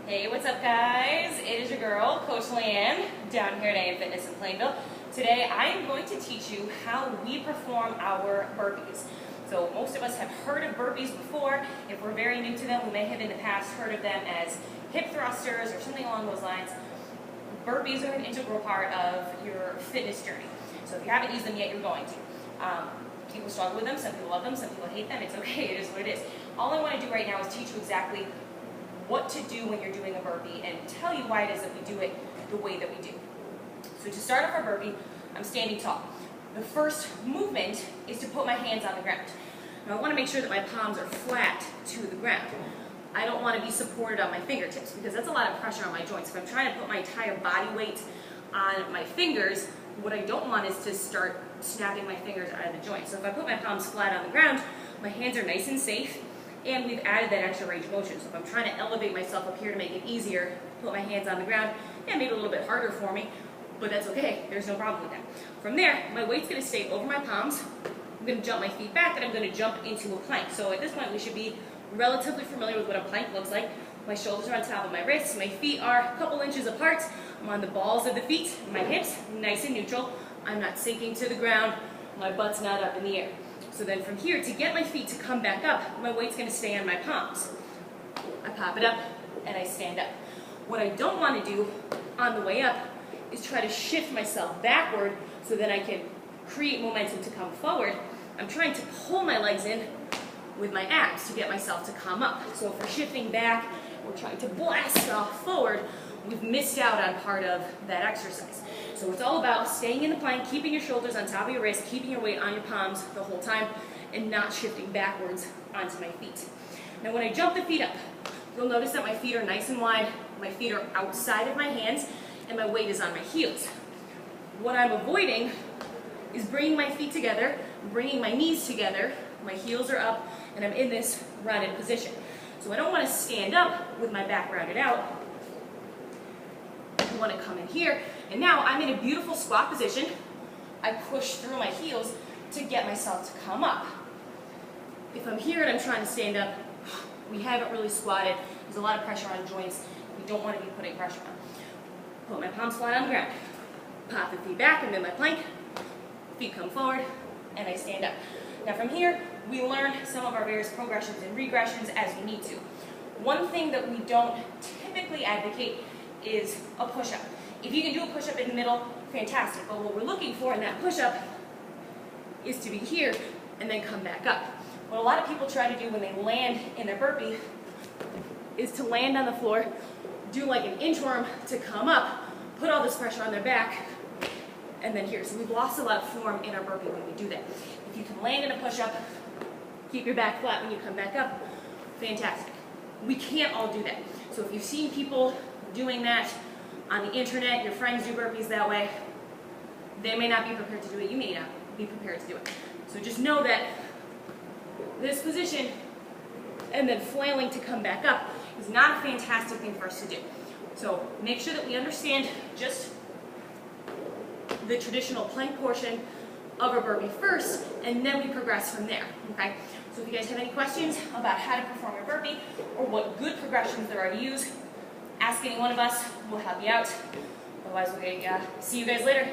Hey, what's up guys? It is your girl, Coach Leanne, down here at AM Fitness in Plainville. Today I am going to teach you how we perform our burpees. So most of us have heard of burpees before. If we're very new to them, we may have in the past heard of them as hip thrusters or something along those lines. Burpees are an integral part of your fitness journey. So if you haven't used them yet, you're going to. People struggle with them, some people love them, some people hate them. It's okay, it is what it is. All I want to do right now is teach you exactly what to do when you're doing a burpee and tell you why it is that we do it the way that we do. So to start off our burpee, I'm standing tall. The first movement is to put my hands on the ground. Now I want to make sure that my palms are flat to the ground. I don't want to be supported on my fingertips because that's a lot of pressure on my joints. If I'm trying to put my entire body weight on my fingers, what I don't want is to start snapping my fingers out of the joint. So if I put my palms flat on the ground, my hands are nice and safe, and we've added that extra range of motion. So if I'm trying to elevate myself up here to make it easier, put my hands on the ground, yeah, maybe a little bit harder for me, but that's okay. There's no problem with that. From there, my weight's going to stay over my palms. I'm going to jump my feet back, and I'm going to jump into a plank. So at this point, we should be relatively familiar with what a plank looks like. My shoulders are on top of my wrists. My feet are a couple inches apart. I'm on the balls of the feet. My hips, nice and neutral. I'm not sinking to the ground. My butt's not up in the air. So then from here, to get my feet to come back up, my weight's going to stay on my palms. I pop it up, and I stand up. What I don't want to do on the way up is try to shift myself backward so that I can create momentum to come forward. I'm trying to pull my legs in with my abs to get myself to come up. So if we're shifting back, we're trying to blast off forward, we've missed out on part of that exercise. So it's all about staying in the plank, keeping your shoulders on top of your wrist, keeping your weight on your palms the whole time, and not shifting backwards onto my feet. Now when I jump the feet up, you'll notice that my feet are nice and wide, my feet are outside of my hands, and my weight is on my heels. What I'm avoiding is bringing my feet together, bringing my knees together, my heels are up, and I'm in this rounded position. So I don't want to stand up with my back rounded out. I want to come in here, and now I'm in a beautiful squat position. I push through my heels to get myself to come up. If I'm here and I'm trying to stand up, we haven't really squatted. There's a lot of pressure on joints. We don't want to be putting pressure on. Put my palms flat on the ground. Pop the feet back, I'm in my plank. Feet come forward, and I stand up. Now from here, we learn some of our various progressions and regressions as we need to. One thing that we don't typically advocate is a push-up. If you can do a push-up in the middle, fantastic. But what we're looking for in that push-up is to be here and then come back up. What a lot of people try to do when they land in their burpee is to land on the floor, do like an inchworm to come up, put all this pressure on their back, and then here. So we've lost a lot of form in our burpee when we do that. If you can land in a push-up, keep your back flat when you come back up, fantastic. We can't all do that. So if you've seen people doing that on the internet, your friends do burpees that way, they may not be prepared to do it, you may not be prepared to do it. So just know that this position and then flailing to come back up is not a fantastic thing for us to do. So make sure that we understand just the traditional plank portion of a burpee first, and then we progress from there, okay? So if you guys have any questions about how to perform a burpee or what good progressions there are to use, ask any one of us, we'll help you out. Otherwise, we'll see you guys later.